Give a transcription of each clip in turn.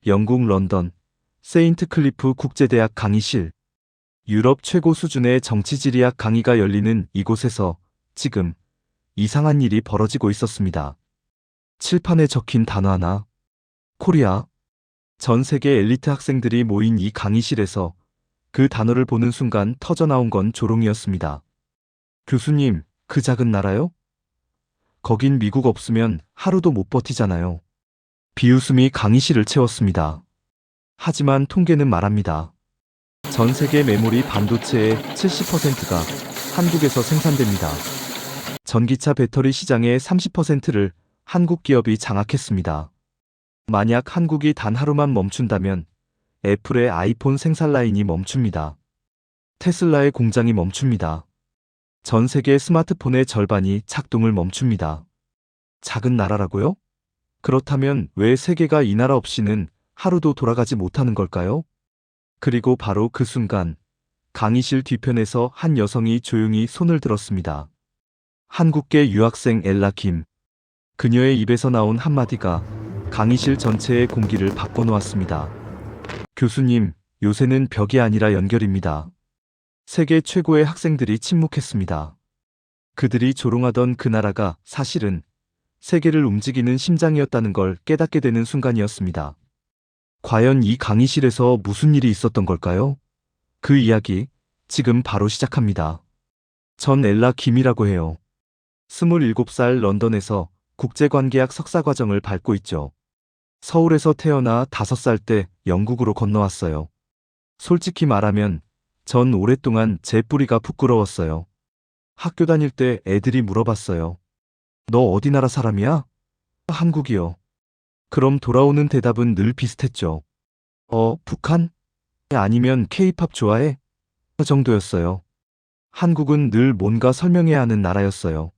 영국 런던 세인트 클리프 국제대학 강의실. 유럽 최고 수준의 정치지리학 강의가 열리는 이곳에서 지금 이상한 일이 벌어지고 있었습니다. 칠판에 적힌 단어 하나. 코리아. 전 세계 엘리트 학생들이 모인 이 강의실에서 그 단어를 보는 순간 터져나온 건 조롱이었습니다. 교수님, 그 작은 나라요? 거긴 미국 없으면 하루도 못 버티잖아요. 비웃음이 강의실을 채웠습니다. 하지만 통계는 말합니다. 전 세계 메모리 반도체의 70%가 한국에서 생산됩니다. 전기차 배터리 시장의 30%를 한국 기업이 장악했습니다. 만약 한국이 단 하루만 멈춘다면 애플의 아이폰 생산 라인이 멈춥니다. 테슬라의 공장이 멈춥니다. 전 세계 스마트폰의 절반이 작동을 멈춥니다. 작은 나라라고요? 그렇다면 왜 세계가 이 나라 없이는 하루도 돌아가지 못하는 걸까요? 그리고 바로 그 순간 강의실 뒤편에서 한 여성이 조용히 손을 들었습니다. 한국계 유학생 엘라 김. 그녀의 입에서 나온 한마디가 강의실 전체의 공기를 바꿔놓았습니다. 교수님, 요새는 벽이 아니라 연결입니다. 세계 최고의 학생들이 침묵했습니다. 그들이 조롱하던 그 나라가 사실은 세계를 움직이는 심장이었다는 걸 깨닫게 되는 순간이었습니다. 과연 이 강의실에서 무슨 일이 있었던 걸까요? 그 이야기 지금 바로 시작합니다. 전 엘라 김이라고 해요. 27살 런던에서 국제관계학 석사과정을 밟고 있죠. 서울에서 태어나 5살 때 영국으로 건너왔어요. 솔직히 말하면 전 오랫동안 제 뿌리가 부끄러웠어요. 학교 다닐 때 애들이 물어봤어요. 너 어디 나라 사람이야? 한국이요. 그럼 돌아오는 대답은 늘 비슷했죠. 북한? 아니면 케이팝 좋아해? 그 정도였어요. 한국은 늘 뭔가 설명해야 하는 나라였어요.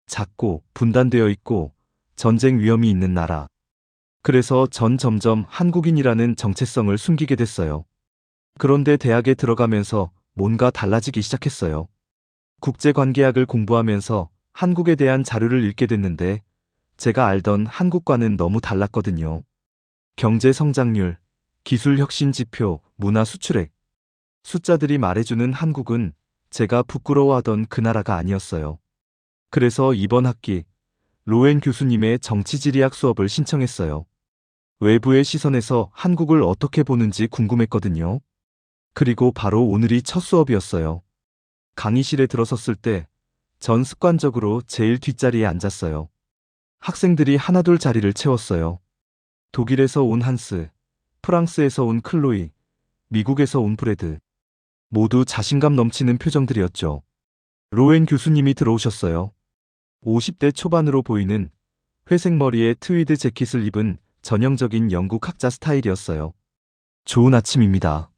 작고 분단되어 있고 전쟁 위험이 있는 나라. 그래서 전 점점 한국인이라는 정체성을 숨기게 됐어요. 그런데 대학에 들어가면서 뭔가 달라지기 시작했어요. 국제관계학을 공부하면서 한국에 대한 자료를 읽게 됐는데 제가 알던 한국과는 너무 달랐거든요. 경제 성장률, 기술 혁신 지표, 문화 수출액. 숫자들이 말해주는 한국은 제가 부끄러워하던 그 나라가 아니었어요. 그래서 이번 학기 로엔 교수님의 정치지리학 수업을 신청했어요. 외부의 시선에서 한국을 어떻게 보는지 궁금했거든요. 그리고 바로 오늘이 첫 수업이었어요. 강의실에 들어섰을 때 전 습관적으로 제일 뒷자리에 앉았어요. 학생들이 하나둘 자리를 채웠어요. 독일에서 온 한스, 프랑스에서 온 클로이, 미국에서 온 브레드. 모두 자신감 넘치는 표정들이었죠. 로엔 교수님이 들어오셨어요. 50대 초반으로 보이는 회색 머리에 트위드 재킷을 입은 전형적인 영국 학자 스타일이었어요. 좋은 아침입니다.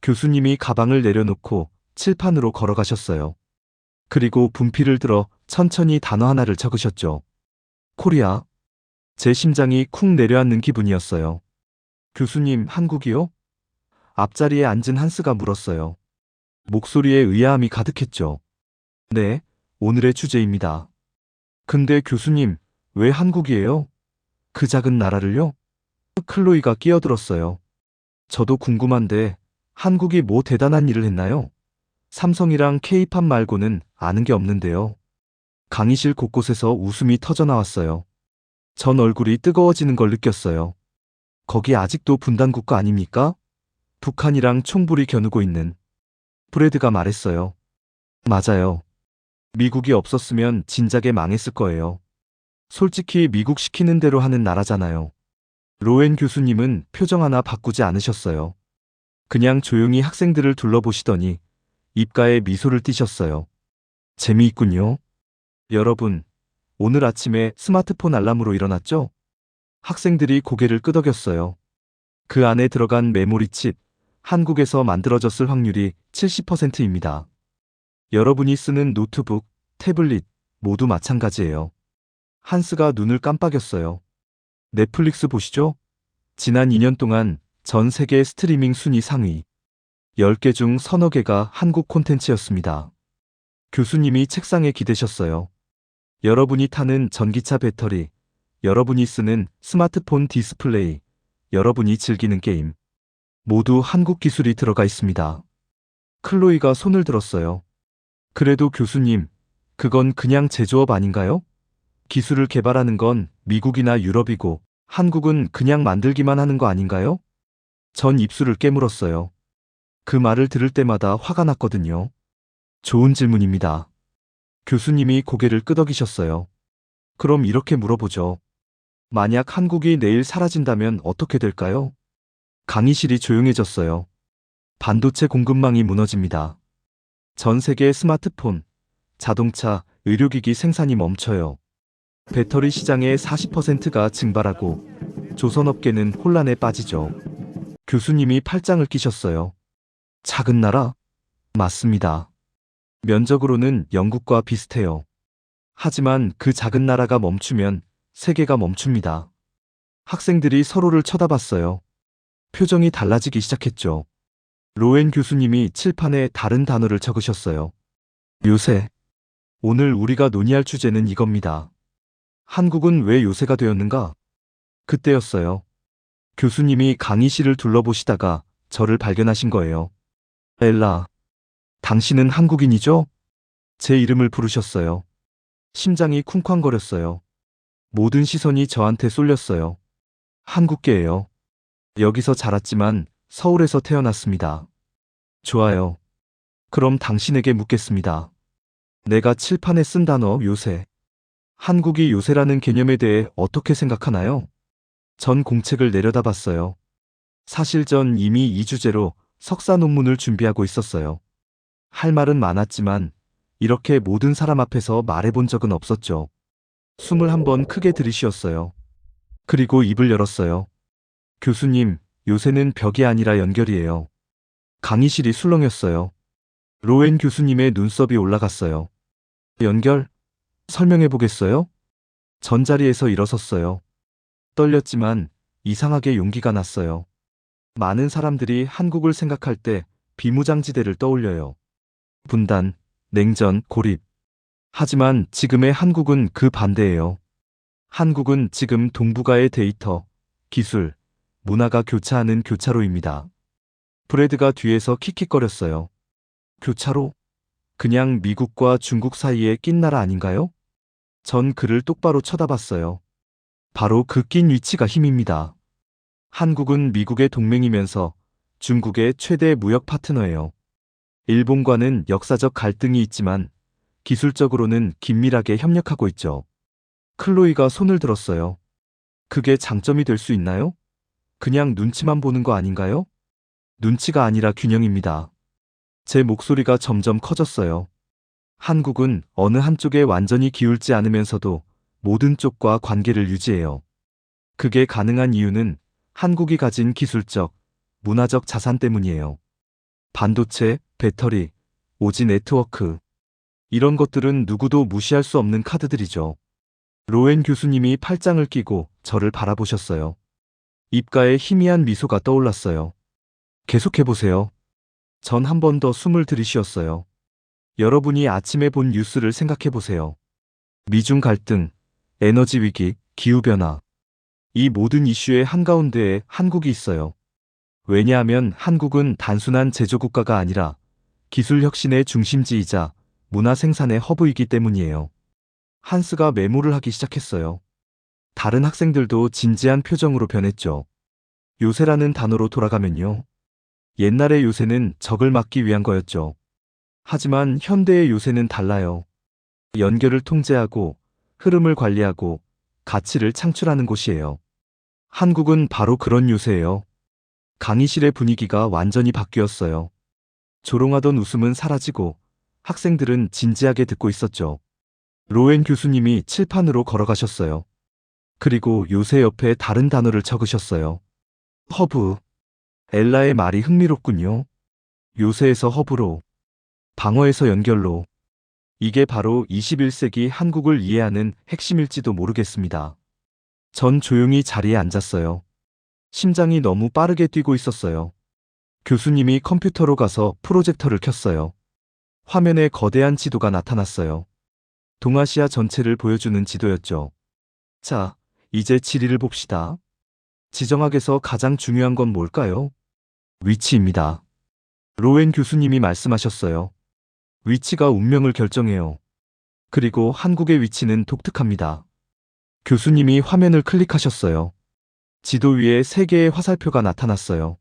교수님이 가방을 내려놓고 칠판으로 걸어가셨어요. 그리고 분필을 들어 천천히 단어 하나를 적으셨죠. 코리아. 제 심장이 쿵 내려앉는 기분이었어요. 교수님, 한국이요? 앞자리에 앉은 한스가 물었어요. 목소리에 의아함이 가득했죠. 네, 오늘의 주제입니다. 근데 교수님, 왜 한국이에요? 그 작은 나라를요? 클로이가 끼어들었어요. 저도 궁금한데 한국이 뭐 대단한 일을 했나요? 삼성이랑 케이팝 말고는 아는 게 없는데요. 강의실 곳곳에서 웃음이 터져나왔어요. 전 얼굴이 뜨거워지는 걸 느꼈어요. 거기 아직도 분단국가 아닙니까? 북한이랑 총불이 겨누고 있는. 브래드가 말했어요. 맞아요. 미국이 없었으면 진작에 망했을 거예요. 솔직히 미국 시키는 대로 하는 나라잖아요. 로엔 교수님은 표정 하나 바꾸지 않으셨어요. 그냥 조용히 학생들을 둘러보시더니 입가에 미소를 띠셨어요. 재미있군요. 여러분, 오늘 아침에 스마트폰 알람으로 일어났죠? 학생들이 고개를 끄덕였어요. 그 안에 들어간 메모리 칩, 한국에서 만들어졌을 확률이 70%입니다. 여러분이 쓰는 노트북, 태블릿 모두 마찬가지예요. 한스가 눈을 깜빡였어요. 넷플릭스 보시죠? 지난 2년 동안 전 세계 스트리밍 순위 상위 10개 중 서너 개가 한국 콘텐츠였습니다. 교수님이 책상에 기대셨어요. 여러분이 타는 전기차 배터리, 여러분이 쓰는 스마트폰 디스플레이, 여러분이 즐기는 게임. 모두 한국 기술이 들어가 있습니다. 클로이가 손을 들었어요. 그래도 교수님, 그건 그냥 제조업 아닌가요? 기술을 개발하는 건 미국이나 유럽이고 한국은 그냥 만들기만 하는 거 아닌가요? 전 입술을 깨물었어요. 그 말을 들을 때마다 화가 났거든요. 좋은 질문입니다. 교수님이 고개를 끄덕이셨어요. 그럼 이렇게 물어보죠. 만약 한국이 내일 사라진다면 어떻게 될까요? 강의실이 조용해졌어요. 반도체 공급망이 무너집니다. 전 세계의 스마트폰, 자동차, 의료기기 생산이 멈춰요. 배터리 시장의 40%가 증발하고 조선업계는 혼란에 빠지죠. 교수님이 팔짱을 끼셨어요. 작은 나라? 맞습니다. 면적으로는 영국과 비슷해요. 하지만 그 작은 나라가 멈추면 세계가 멈춥니다. 학생들이 서로를 쳐다봤어요. 표정이 달라지기 시작했죠. 로엔 교수님이 칠판에 다른 단어를 적으셨어요. 요새. 오늘 우리가 논의할 주제는 이겁니다. 한국은 왜 요새가 되었는가? 그때였어요. 교수님이 강의실을 둘러보시다가 저를 발견하신 거예요. 엘라, 당신은 한국인이죠? 제 이름을 부르셨어요. 심장이 쿵쾅거렸어요. 모든 시선이 저한테 쏠렸어요. 한국계예요. 여기서 자랐지만 서울에서 태어났습니다. 좋아요. 그럼 당신에게 묻겠습니다. 내가 칠판에 쓴 단어 요새. 한국이 요새라는 개념에 대해 어떻게 생각하나요? 전 공책을 내려다봤어요. 사실 전 이미 이 주제로 석사 논문을 준비하고 있었어요. 할 말은 많았지만 이렇게 모든 사람 앞에서 말해본 적은 없었죠. 숨을 한번 크게 들이쉬었어요. 그리고 입을 열었어요. 교수님, 요새는 벽이 아니라 연결이에요. 강의실이 술렁였어요. 로엔 교수님의 눈썹이 올라갔어요. 연결? 설명해 보겠어요? 전 자리에서 일어섰어요. 떨렸지만 이상하게 용기가 났어요. 많은 사람들이 한국을 생각할 때 비무장지대를 떠올려요. 분단, 냉전, 고립. 하지만 지금의 한국은 그 반대예요. 한국은 지금 동북아의 데이터, 기술, 문화가 교차하는 교차로입니다. 브래드가 뒤에서 킥킥거렸어요. 교차로? 그냥 미국과 중국 사이에 낀 나라 아닌가요? 전 그를 똑바로 쳐다봤어요. 바로 그 낀 위치가 힘입니다. 한국은 미국의 동맹이면서 중국의 최대 무역 파트너예요. 일본과는 역사적 갈등이 있지만 기술적으로는 긴밀하게 협력하고 있죠. 클로이가 손을 들었어요. 그게 장점이 될 수 있나요? 그냥 눈치만 보는 거 아닌가요? 눈치가 아니라 균형입니다. 제 목소리가 점점 커졌어요. 한국은 어느 한쪽에 완전히 기울지 않으면서도 모든 쪽과 관계를 유지해요. 그게 가능한 이유는 한국이 가진 기술적, 문화적 자산 때문이에요. 반도체, 배터리, 오지 네트워크. 이런 것들은 누구도 무시할 수 없는 카드들이죠. 로엔 교수님이 팔짱을 끼고 저를 바라보셨어요. 입가에 희미한 미소가 떠올랐어요. 계속해보세요. 전 한 번 더 숨을 들이쉬었어요. 여러분이 아침에 본 뉴스를 생각해보세요. 미중 갈등, 에너지 위기, 기후변화. 이 모든 이슈의 한가운데에 한국이 있어요. 왜냐하면 한국은 단순한 제조국가가 아니라 기술 혁신의 중심지이자 문화 생산의 허브이기 때문이에요. 한스가 메모를 하기 시작했어요. 다른 학생들도 진지한 표정으로 변했죠. 요새라는 단어로 돌아가면요. 옛날의 요새는 적을 막기 위한 거였죠. 하지만 현대의 요새는 달라요. 연결을 통제하고 흐름을 관리하고 가치를 창출하는 곳이에요. 한국은 바로 그런 요새예요. 강의실의 분위기가 완전히 바뀌었어요. 조롱하던 웃음은 사라지고 학생들은 진지하게 듣고 있었죠. 로엔 교수님이 칠판으로 걸어가셨어요. 그리고 요새 옆에 다른 단어를 적으셨어요. 허브. 엘라의 말이 흥미롭군요. 요새에서 허브로, 방어에서 연결로. 이게 바로 21세기 한국을 이해하는 핵심일지도 모르겠습니다. 전 조용히 자리에 앉았어요. 심장이 너무 빠르게 뛰고 있었어요. 교수님이 컴퓨터로 가서 프로젝터를 켰어요. 화면에 거대한 지도가 나타났어요. 동아시아 전체를 보여주는 지도였죠. 자, 이제 지리를 봅시다. 지정학에서 가장 중요한 건 뭘까요? 위치입니다. 로엔 교수님이 말씀하셨어요. 위치가 운명을 결정해요. 그리고 한국의 위치는 독특합니다. 교수님이 화면을 클릭하셨어요. 지도 위에 세 개의 화살표가 나타났어요.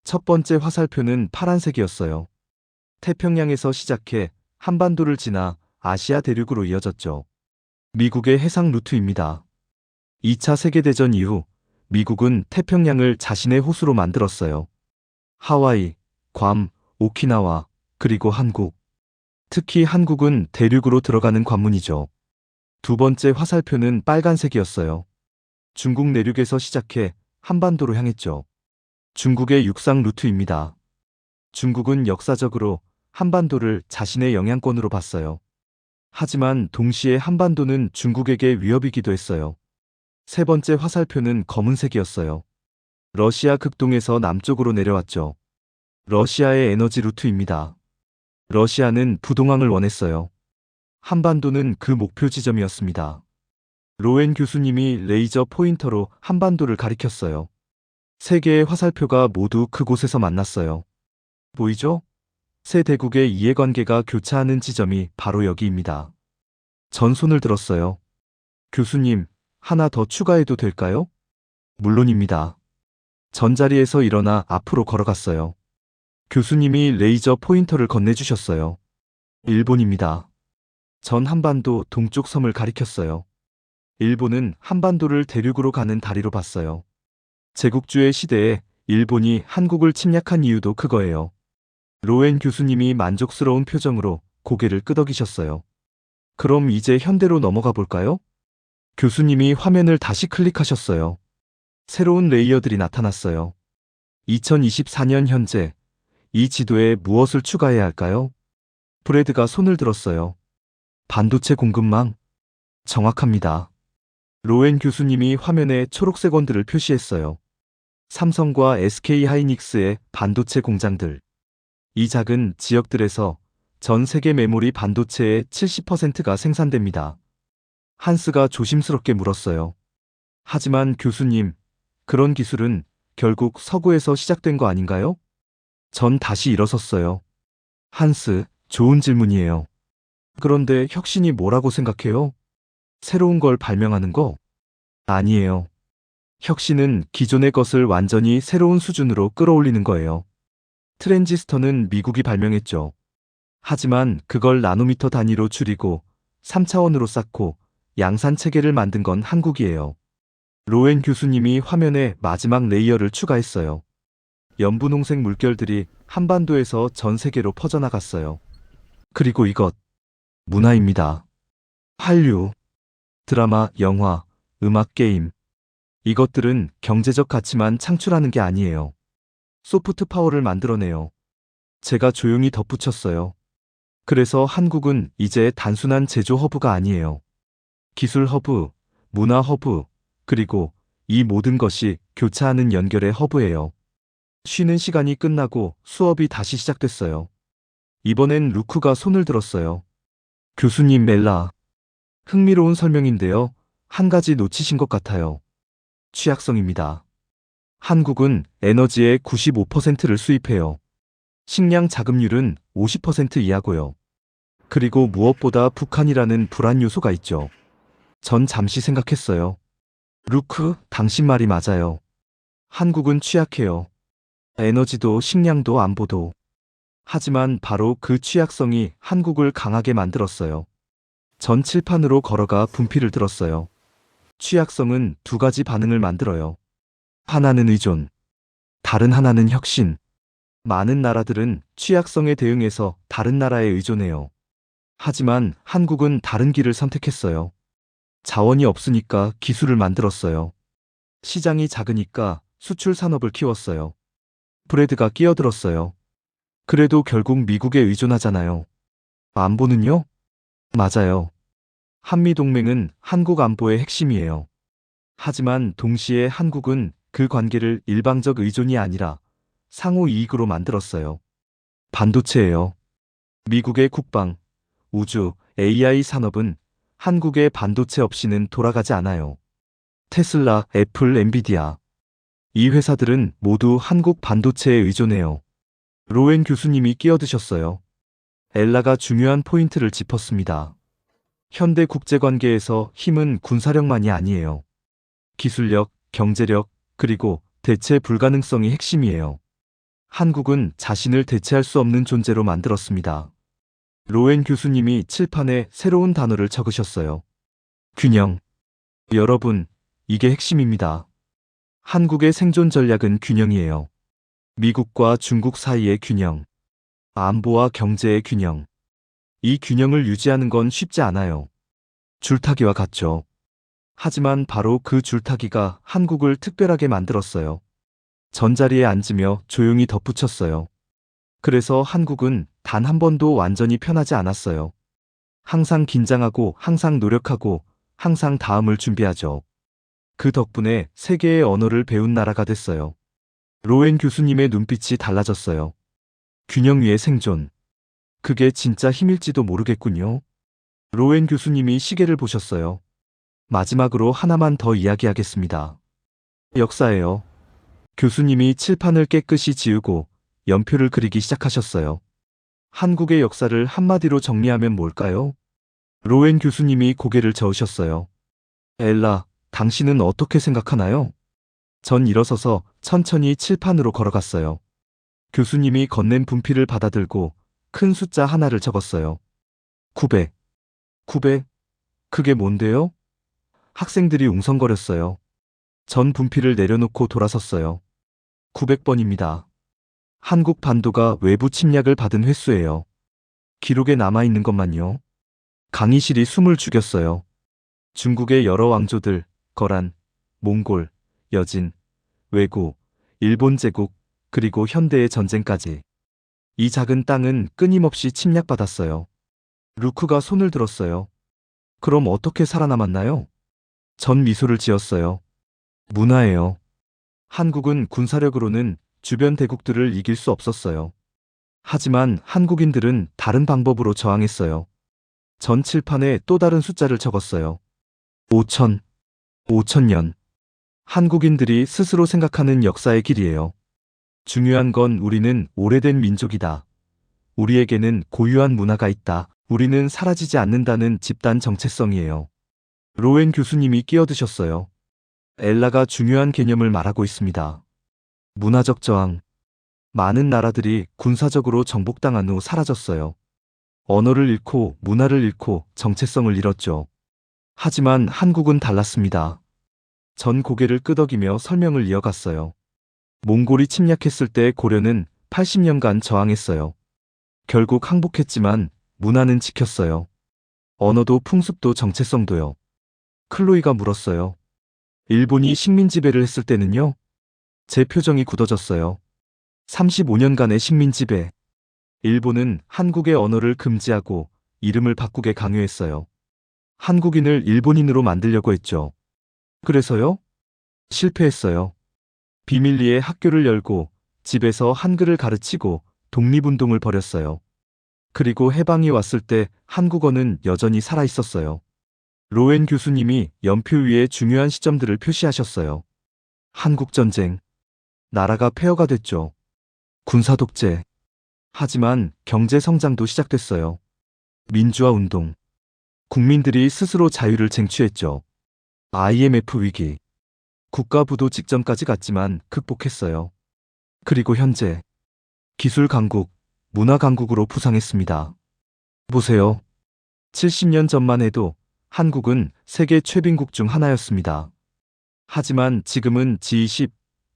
첫 번째 화살표는 파란색이었어요. 태평양에서 시작해 한반도를 지나 아시아 대륙으로 이어졌죠. 미국의 해상 루트입니다. 2차 세계대전 이후 미국은 태평양을 자신의 호수로 만들었어요. 하와이, 괌, 오키나와, 그리고 한국. 특히 한국은 대륙으로 들어가는 관문이죠. 두 번째 화살표는 빨간색이었어요. 중국 내륙에서 시작해 한반도로 향했죠. 중국의 육상 루트입니다. 중국은 역사적으로 한반도를 자신의 영향권으로 봤어요. 하지만 동시에 한반도는 중국에게 위협이기도 했어요. 세 번째 화살표는 검은색이었어요. 러시아 극동에서 남쪽으로 내려왔죠. 러시아의 에너지 루트입니다. 러시아는 부동항을 원했어요. 한반도는 그 목표 지점이었습니다. 로엔 교수님이 레이저 포인터로 한반도를 가리켰어요. 세 개의 화살표가 모두 그곳에서 만났어요. 보이죠? 세 대국의 이해관계가 교차하는 지점이 바로 여기입니다. 전 손을 들었어요. 교수님, 하나 더 추가해도 될까요? 물론입니다. 전 자리에서 일어나 앞으로 걸어갔어요. 교수님이 레이저 포인터를 건네주셨어요. 일본입니다. 전 한반도 동쪽 섬을 가리켰어요. 일본은 한반도를 대륙으로 가는 다리로 봤어요. 제국주의 시대에 일본이 한국을 침략한 이유도 그거예요. 로엔 교수님이 만족스러운 표정으로 고개를 끄덕이셨어요. 그럼 이제 현대로 넘어가 볼까요? 교수님이 화면을 다시 클릭하셨어요. 새로운 레이어들이 나타났어요. 2024년 현재, 이 지도에 무엇을 추가해야 할까요? 브래드가 손을 들었어요. 반도체 공급망? 정확합니다. 로엔 교수님이 화면에 초록색 원들을 표시했어요. 삼성과 SK 하이닉스의 반도체 공장들. 이 작은 지역들에서 전 세계 메모리 반도체의 70%가 생산됩니다. 한스가 조심스럽게 물었어요. 하지만 교수님, 그런 기술은 결국 서구에서 시작된 거 아닌가요? 전 다시 일어섰어요. 한스, 좋은 질문이에요. 그런데 혁신이 뭐라고 생각해요? 새로운 걸 발명하는 거? 아니에요. 혁신은 기존의 것을 완전히 새로운 수준으로 끌어올리는 거예요. 트랜지스터는 미국이 발명했죠. 하지만 그걸 나노미터 단위로 줄이고 3차원으로 쌓고 양산 체계를 만든 건 한국이에요. 로엔 교수님이 화면에 마지막 레이어를 추가했어요. 연분홍색 물결들이 한반도에서 전 세계로 퍼져나갔어요. 그리고 이것, 문화입니다. 한류, 드라마, 영화, 음악, 게임. 이것들은 경제적 가치만 창출하는 게 아니에요. 소프트 파워를 만들어내요. 제가 조용히 덧붙였어요. 그래서 한국은 이제 단순한 제조 허브가 아니에요. 기술 허브, 문화 허브, 그리고 이 모든 것이 교차하는 연결의 허브예요. 쉬는 시간이 끝나고 수업이 다시 시작됐어요. 이번엔 루크가 손을 들었어요. 교수님 멜라. 흥미로운 설명인데요. 한 가지 놓치신 것 같아요. 취약성입니다. 한국은 에너지의 95%를 수입해요. 식량 자급률은 50% 이하고요. 그리고 무엇보다 북한이라는 불안 요소가 있죠. 전 잠시 생각했어요. 루크, 당신 말이 맞아요. 한국은 취약해요. 에너지도 식량도 안보도. 하지만 바로 그 취약성이 한국을 강하게 만들었어요. 전 칠판으로 걸어가 분필을 들었어요. 취약성은 두 가지 반응을 만들어요. 하나는 의존, 다른 하나는 혁신. 많은 나라들은 취약성에 대응해서 다른 나라에 의존해요. 하지만 한국은 다른 길을 선택했어요. 자원이 없으니까 기술을 만들었어요. 시장이 작으니까 수출 산업을 키웠어요. 브래드가 끼어들었어요. 그래도 결국 미국에 의존하잖아요. 안보는요? 맞아요. 한미동맹은 한국 안보의 핵심이에요. 하지만 동시에 한국은 그 관계를 일방적 의존이 아니라 상호 이익으로 만들었어요. 반도체예요. 미국의 국방, 우주, AI 산업은 한국의 반도체 없이는 돌아가지 않아요. 테슬라, 애플, 엔비디아. 이 회사들은 모두 한국 반도체에 의존해요. 로웬 교수님이 끼어드셨어요. 엘라가 중요한 포인트를 짚었습니다. 현대 국제관계에서 힘은 군사력만이 아니에요. 기술력, 경제력, 그리고 대체 불가능성이 핵심이에요. 한국은 자신을 대체할 수 없는 존재로 만들었습니다. 로웬 교수님이 칠판에 새로운 단어를 적으셨어요. 균형. 여러분, 이게 핵심입니다. 한국의 생존 전략은 균형이에요. 미국과 중국 사이의 균형. 안보와 경제의 균형. 이 균형을 유지하는 건 쉽지 않아요. 줄타기와 같죠. 하지만 바로 그 줄타기가 한국을 특별하게 만들었어요. 전자리에 앉으며 조용히 덧붙였어요. 그래서 한국은 단 한 번도 완전히 편하지 않았어요. 항상 긴장하고, 항상 노력하고, 항상 다음을 준비하죠. 그 덕분에 세계의 언어를 배운 나라가 됐어요. 로웬 교수님의 눈빛이 달라졌어요. 균형 위의 생존. 그게 진짜 힘일지도 모르겠군요. 로웬 교수님이 시계를 보셨어요. 마지막으로 하나만 더 이야기하겠습니다. 역사예요. 교수님이 칠판을 깨끗이 지우고 연표를 그리기 시작하셨어요. 한국의 역사를 한마디로 정리하면 뭘까요? 로웬 교수님이 고개를 저으셨어요. 엘라, 당신은 어떻게 생각하나요? 전 일어서서 천천히 칠판으로 걸어갔어요. 교수님이 건넨 분필을 받아들고 큰 숫자 하나를 적었어요. 900. 900? 그게 뭔데요? 학생들이 웅성거렸어요. 전 분필을 내려놓고 돌아섰어요. 900번입니다. 한국 반도가 외부 침략을 받은 횟수예요. 기록에 남아있는 것만요. 강의실이 숨을 죽였어요. 중국의 여러 왕조들, 거란, 몽골, 여진, 왜구, 일본 제국, 그리고 현대의 전쟁까지. 이 작은 땅은 끊임없이 침략받았어요. 루크가 손을 들었어요. 그럼 어떻게 살아남았나요? 전 미소를 지었어요. 문화예요. 한국은 군사력으로는 주변 대국들을 이길 수 없었어요. 하지만 한국인들은 다른 방법으로 저항했어요. 전 칠판에 또 다른 숫자를 적었어요. 5000. 5000년. 한국인들이 스스로 생각하는 역사의 길이에요. 중요한 건 우리는 오래된 민족이다. 우리에게는 고유한 문화가 있다. 우리는 사라지지 않는다는 집단 정체성이에요. 로웬 교수님이 끼어드셨어요. 엘라가 중요한 개념을 말하고 있습니다. 문화적 저항. 많은 나라들이 군사적으로 정복당한 후 사라졌어요. 언어를 잃고 문화를 잃고 정체성을 잃었죠. 하지만 한국은 달랐습니다. 전 고개를 끄덕이며 설명을 이어갔어요. 몽골이 침략했을 때 고려는 80년간 저항했어요. 결국 항복했지만 문화는 지켰어요. 언어도 풍습도 정체성도요. 클로이가 물었어요. 일본이 식민 지배를 했을 때는요? 제 표정이 굳어졌어요. 35년간의 식민 지배. 일본은 한국의 언어를 금지하고 이름을 바꾸게 강요했어요. 한국인을 일본인으로 만들려고 했죠. 그래서요? 실패했어요. 비밀리에 학교를 열고 집에서 한글을 가르치고 독립운동을 벌였어요. 그리고 해방이 왔을 때 한국어는 여전히 살아 있었어요. 로웬 교수님이 연표 위에 중요한 시점들을 표시하셨어요. 한국전쟁. 나라가 폐허가 됐죠. 군사독재. 하지만 경제성장도 시작됐어요. 민주화 운동. 국민들이 스스로 자유를 쟁취했죠. IMF 위기. 국가부도 직전까지 갔지만 극복했어요. 그리고 현재. 기술 강국, 문화 강국으로 부상했습니다. 보세요. 70년 전만 해도 한국은 세계 최빈국 중 하나였습니다. 하지만 지금은 G20,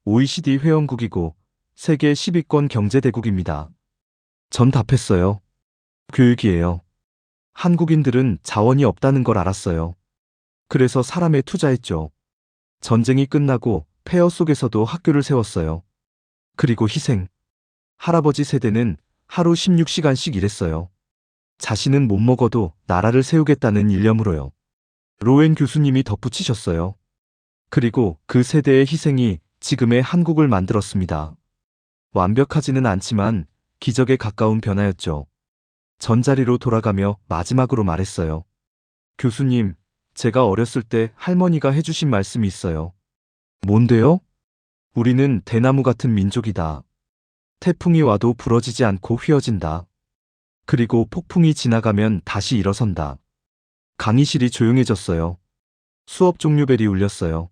OECD 회원국이고 세계 10위권 경제대국입니다. 전 답했어요. 교육이에요. 한국인들은 자원이 없다는 걸 알았어요. 그래서 사람에 투자했죠. 전쟁이 끝나고 폐허 속에서도 학교를 세웠어요. 그리고 희생. 할아버지 세대는 하루 16시간씩 일했어요. 자신은 못 먹어도 나라를 세우겠다는 일념으로요. 로웬 교수님이 덧붙이셨어요. 그리고 그 세대의 희생이 지금의 한국을 만들었습니다. 완벽하지는 않지만 기적에 가까운 변화였죠. 전자리로 돌아가며 마지막으로 말했어요. 교수님, 제가 어렸을 때 할머니가 해주신 말씀이 있어요. 뭔데요? 우리는 대나무 같은 민족이다. 태풍이 와도 부러지지 않고 휘어진다. 그리고 폭풍이 지나가면 다시 일어선다. 강의실이 조용해졌어요. 수업 종료벨이 울렸어요.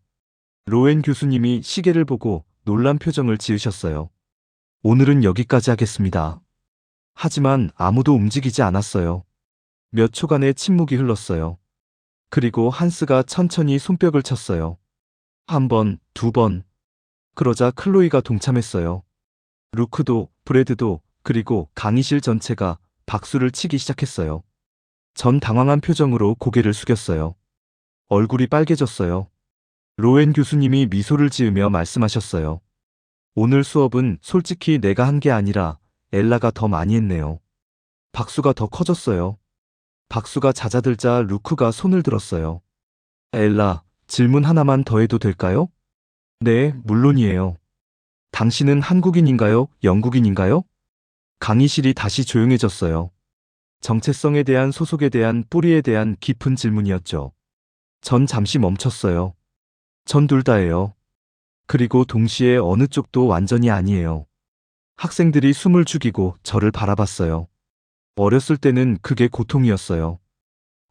로엔 교수님이 시계를 보고 놀란 표정을 지으셨어요. 오늘은 여기까지 하겠습니다. 하지만 아무도 움직이지 않았어요. 몇 초간의 침묵이 흘렀어요. 그리고 한스가 천천히 손뼉을 쳤어요. 한 번, 두 번. 그러자 클로이가 동참했어요. 루크도, 브래드도, 그리고 강의실 전체가 박수를 치기 시작했어요. 전 당황한 표정으로 고개를 숙였어요. 얼굴이 빨개졌어요. 로엔 교수님이 미소를 지으며 말씀하셨어요. 오늘 수업은 솔직히 내가 한 게 아니라 엘라가 더 많이 했네요. 박수가 더 커졌어요. 박수가 잦아들자 루크가 손을 들었어요. 엘라, 질문 하나만 더 해도 될까요? 네, 물론이에요. 당신은 한국인인가요? 영국인인가요? 강의실이 다시 조용해졌어요. 정체성에 대한 소속에 대한 뿌리에 대한 깊은 질문이었죠. 전 잠시 멈췄어요. 전 둘 다예요. 그리고 동시에 어느 쪽도 완전히 아니에요. 학생들이 숨을 죽이고 저를 바라봤어요. 어렸을 때는 그게 고통이었어요.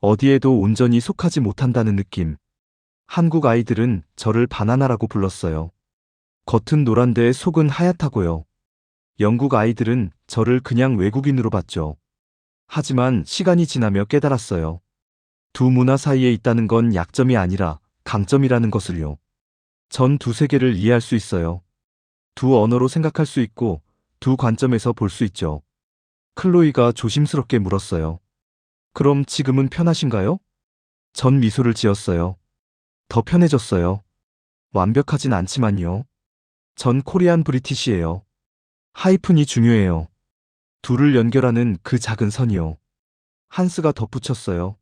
어디에도 온전히 속하지 못한다는 느낌. 한국 아이들은 저를 바나나라고 불렀어요. 겉은 노란데 속은 하얗다고요. 영국 아이들은 저를 그냥 외국인으로 봤죠. 하지만 시간이 지나며 깨달았어요. 두 문화 사이에 있다는 건 약점이 아니라 강점이라는 것을요. 전 두 세계를 이해할 수 있어요. 두 언어로 생각할 수 있고 두 관점에서 볼 수 있죠. 클로이가 조심스럽게 물었어요. 그럼 지금은 편하신가요? 전 미소를 지었어요. 더 편해졌어요. 완벽하진 않지만요. 전 코리안 브리티시예요. 하이픈이 중요해요. 둘을 연결하는 그 작은 선이요. 한스가 덧붙였어요.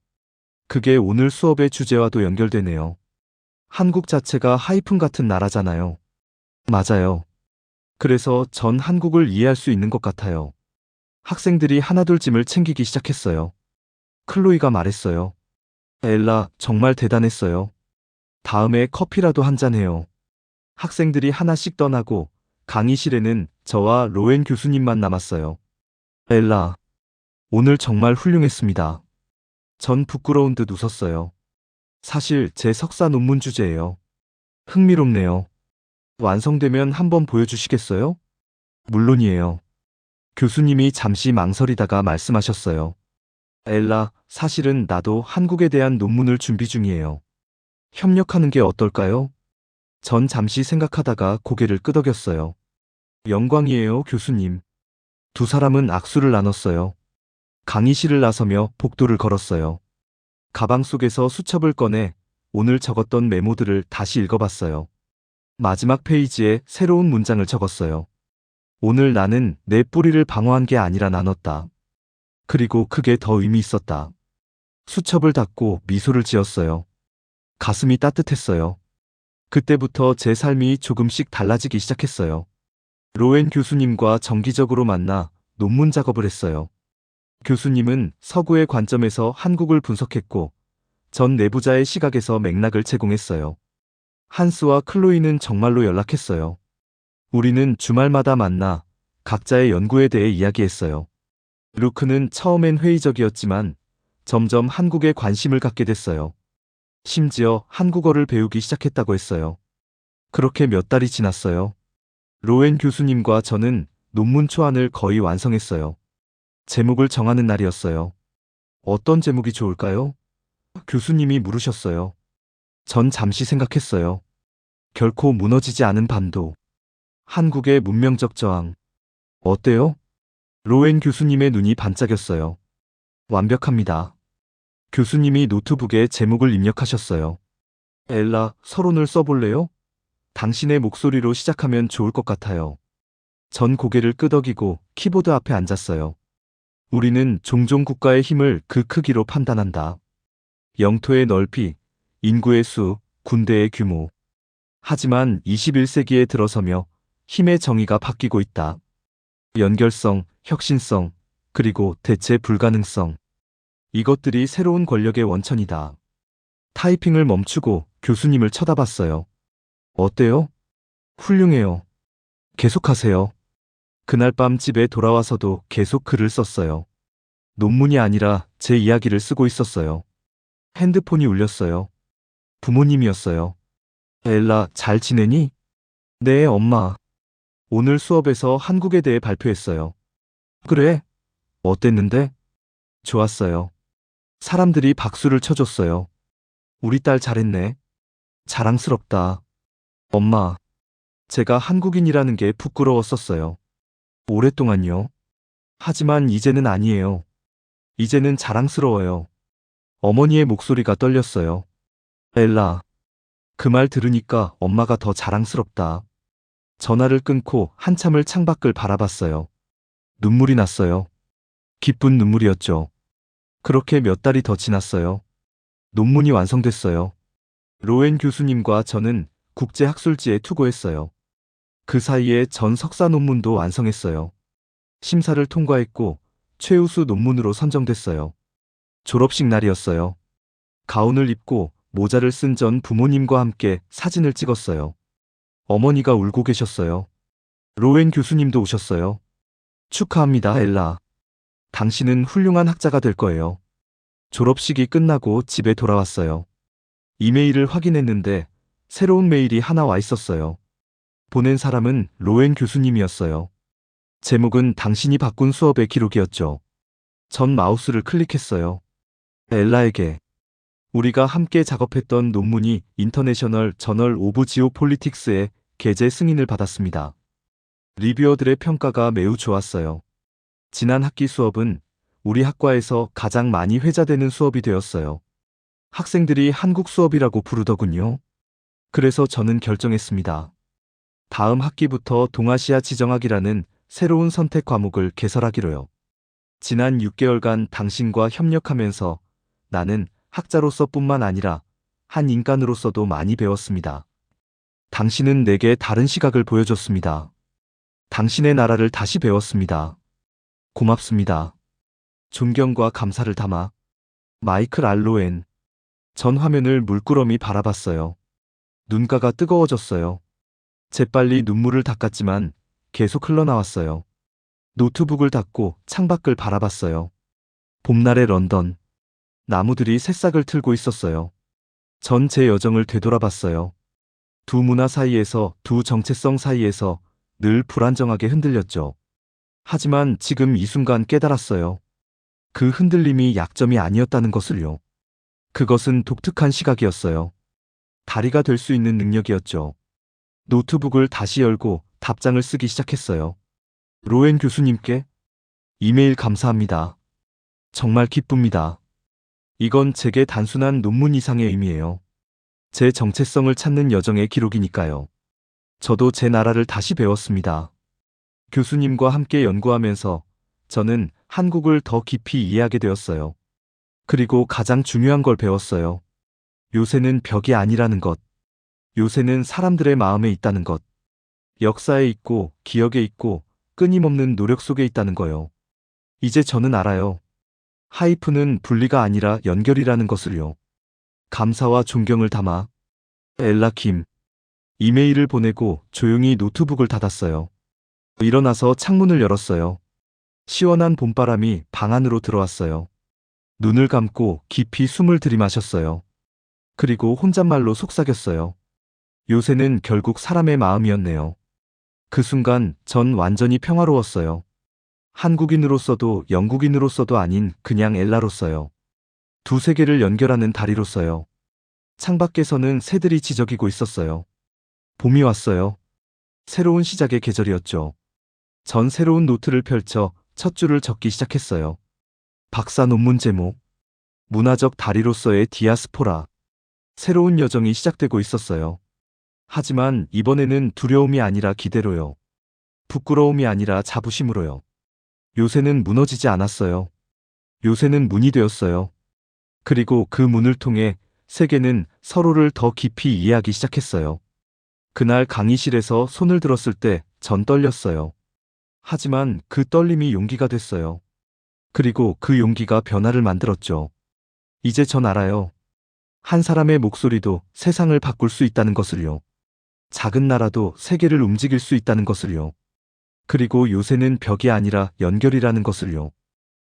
그게 오늘 수업의 주제와도 연결되네요. 한국 자체가 하이픈 같은 나라잖아요. 맞아요. 그래서 전 한국을 이해할 수 있는 것 같아요. 학생들이 하나둘 짐을 챙기기 시작했어요. 클로이가 말했어요. 엘라, 정말 대단했어요. 다음에 커피라도 한잔 해요. 학생들이 하나씩 떠나고 강의실에는 저와 로엔 교수님만 남았어요. 엘라, 오늘 정말 훌륭했습니다. 전 부끄러운 듯 웃었어요. 사실 제 석사 논문 주제예요. 흥미롭네요. 완성되면 한번 보여주시겠어요? 물론이에요. 교수님이 잠시 망설이다가 말씀하셨어요. 엘라, 사실은 나도 한국에 대한 논문을 준비 중이에요. 협력하는 게 어떨까요? 전 잠시 생각하다가 고개를 끄덕였어요. 영광이에요, 교수님. 두 사람은 악수를 나눴어요. 강의실을 나서며 복도를 걸었어요. 가방 속에서 수첩을 꺼내 오늘 적었던 메모들을 다시 읽어봤어요. 마지막 페이지에 새로운 문장을 적었어요. 오늘 나는 내 뿌리를 방어한 게 아니라 나눴다. 그리고 그게 더 의미 있었다. 수첩을 닫고 미소를 지었어요. 가슴이 따뜻했어요. 그때부터 제 삶이 조금씩 달라지기 시작했어요. 로엔 교수님과 정기적으로 만나 논문 작업을 했어요. 교수님은 서구의 관점에서 한국을 분석했고, 전 내부자의 시각에서 맥락을 제공했어요. 한스와 클로이는 정말로 연락했어요. 우리는 주말마다 만나 각자의 연구에 대해 이야기했어요. 루크는 처음엔 회의적이었지만 점점 한국에 관심을 갖게 됐어요. 심지어 한국어를 배우기 시작했다고 했어요. 그렇게 몇 달이 지났어요. 로엔 교수님과 저는 논문 초안을 거의 완성했어요. 제목을 정하는 날이었어요. 어떤 제목이 좋을까요? 교수님이 물으셨어요. 전 잠시 생각했어요. 결코 무너지지 않은 반도. 한국의 문명적 저항. 어때요? 로엔 교수님의 눈이 반짝였어요. 완벽합니다. 교수님이 노트북에 제목을 입력하셨어요. 엘라, 서론을 써볼래요? 당신의 목소리로 시작하면 좋을 것 같아요. 전 고개를 끄덕이고 키보드 앞에 앉았어요. 우리는 종종 국가의 힘을 그 크기로 판단한다. 영토의 넓이, 인구의 수, 군대의 규모. 하지만 21세기에 들어서며 힘의 정의가 바뀌고 있다. 연결성, 혁신성, 그리고 대체 불가능성. 이것들이 새로운 권력의 원천이다. 타이핑을 멈추고 교수님을 쳐다봤어요. 어때요? 훌륭해요. 계속하세요. 그날 밤 집에 돌아와서도 계속 글을 썼어요. 논문이 아니라 제 이야기를 쓰고 있었어요. 핸드폰이 울렸어요. 부모님이었어요. 엘라, 잘 지내니? 네, 엄마. 오늘 수업에서 한국에 대해 발표했어요. 그래? 어땠는데? 좋았어요. 사람들이 박수를 쳐줬어요. 우리 딸 잘했네. 자랑스럽다. 엄마, 제가 한국인이라는 게 부끄러웠었어요. 오랫동안요. 하지만 이제는 아니에요. 이제는 자랑스러워요. 어머니의 목소리가 떨렸어요. 엘라, 그 말 들으니까 엄마가 더 자랑스럽다. 전화를 끊고 한참을 창밖을 바라봤어요. 눈물이 났어요. 기쁜 눈물이었죠. 그렇게 몇 달이 더 지났어요. 논문이 완성됐어요. 로엔 교수님과 저는 국제학술지에 투고했어요. 그 사이에 전 석사 논문도 완성했어요. 심사를 통과했고 최우수 논문으로 선정됐어요. 졸업식 날이었어요. 가운을 입고 모자를 쓴 전 부모님과 함께 사진을 찍었어요. 어머니가 울고 계셨어요. 로엔 교수님도 오셨어요. 축하합니다, 엘라. 당신은 훌륭한 학자가 될 거예요. 졸업식이 끝나고 집에 돌아왔어요. 이메일을 확인했는데 새로운 메일이 하나 와 있었어요. 보낸 사람은 로엔 교수님이었어요. 제목은 당신이 바꾼 수업의 기록이었죠. 전 마우스를 클릭했어요. 엘라에게. 우리가 함께 작업했던 논문이 인터내셔널 저널 오브 지오폴리틱스의 게재 승인을 받았습니다. 리뷰어들의 평가가 매우 좋았어요. 지난 학기 수업은 우리 학과에서 가장 많이 회자되는 수업이 되었어요. 학생들이 한국 수업이라고 부르더군요. 그래서 저는 결정했습니다. 다음 학기부터 동아시아 지정학이라는 새로운 선택 과목을 개설하기로요. 지난 6개월간 당신과 협력하면서 나는 학자로서뿐만 아니라 한 인간으로서도 많이 배웠습니다. 당신은 내게 다른 시각을 보여줬습니다. 당신의 나라를 다시 배웠습니다. 고맙습니다. 존경과 감사를 담아. 마이클 알로엔. 전 화면을 물끄러미 바라봤어요. 눈가가 뜨거워졌어요. 재빨리 눈물을 닦았지만 계속 흘러나왔어요. 노트북을 닫고 창밖을 바라봤어요. 봄날의 런던. 나무들이 새싹을 틀고 있었어요. 전 제 여정을 되돌아봤어요. 두 문화 사이에서, 두 정체성 사이에서 늘 불안정하게 흔들렸죠. 하지만 지금 이 순간 깨달았어요. 그 흔들림이 약점이 아니었다는 것을요. 그것은 독특한 시각이었어요. 다리가 될 수 있는 능력이었죠. 노트북을 다시 열고 답장을 쓰기 시작했어요. 로엔 교수님께 이메일 감사합니다. 정말 기쁩니다. 이건 제게 단순한 논문 이상의 의미예요. 제 정체성을 찾는 여정의 기록이니까요. 저도 제 나라를 다시 배웠습니다. 교수님과 함께 연구하면서 저는 한국을 더 깊이 이해하게 되었어요. 그리고 가장 중요한 걸 배웠어요. 요새는 벽이 아니라는 것. 요새는 사람들의 마음에 있다는 것. 역사에 있고 기억에 있고 끊임없는 노력 속에 있다는 거요. 이제 저는 알아요. 하이프는 분리가 아니라 연결이라는 것을요. 감사와 존경을 담아. 엘라 김. 이메일을 보내고 조용히 노트북을 닫았어요. 일어나서 창문을 열었어요. 시원한 봄바람이 방 안으로 들어왔어요. 눈을 감고 깊이 숨을 들이마셨어요. 그리고 혼잣말로 속삭였어요. 요새는 결국 사람의 마음이었네요. 그 순간 전 완전히 평화로웠어요. 한국인으로서도 영국인으로서도 아닌 그냥 엘라로서요. 두 세계를 연결하는 다리로서요. 창밖에서는 새들이 지저귀고 있었어요. 봄이 왔어요. 새로운 시작의 계절이었죠. 전 새로운 노트를 펼쳐 첫 줄을 적기 시작했어요. 박사 논문 제목. 문화적 다리로서의 디아스포라. 새로운 여정이 시작되고 있었어요. 하지만 이번에는 두려움이 아니라 기대로요. 부끄러움이 아니라 자부심으로요. 요새는 무너지지 않았어요. 요새는 문이 되었어요. 그리고 그 문을 통해 세계는 서로를 더 깊이 이해하기 시작했어요. 그날 강의실에서 손을 들었을 때 전 떨렸어요. 하지만 그 떨림이 용기가 됐어요. 그리고 그 용기가 변화를 만들었죠. 이제 전 알아요. 한 사람의 목소리도 세상을 바꿀 수 있다는 것을요. 작은 나라도 세계를 움직일 수 있다는 것을요. 그리고 요새는 벽이 아니라 연결이라는 것을요.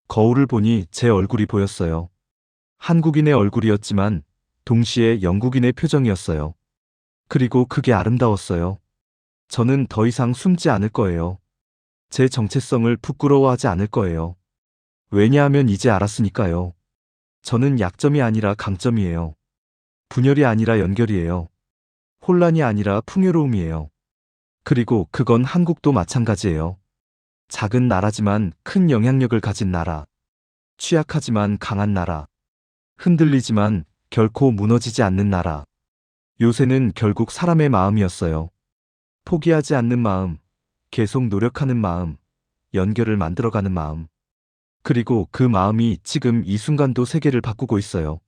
거울을 보니 제 얼굴이 보였어요. 한국인의 얼굴이었지만 동시에 영국인의 표정이었어요. 그리고 그게 아름다웠어요. 저는 더 이상 숨지 않을 거예요. 제 정체성을 부끄러워하지 않을 거예요. 왜냐하면 이제 알았으니까요. 저는 약점이 아니라 강점이에요. 분열이 아니라 연결이에요. 혼란이 아니라 풍요로움이에요. 그리고 그건 한국도 마찬가지예요. 작은 나라지만 큰 영향력을 가진 나라. 취약하지만 강한 나라. 흔들리지만 결코 무너지지 않는 나라. 요새는 결국 사람의 마음이었어요. 포기하지 않는 마음, 계속 노력하는 마음, 연결을 만들어가는 마음. 그리고 그 마음이 지금 이 순간도 세계를 바꾸고 있어요.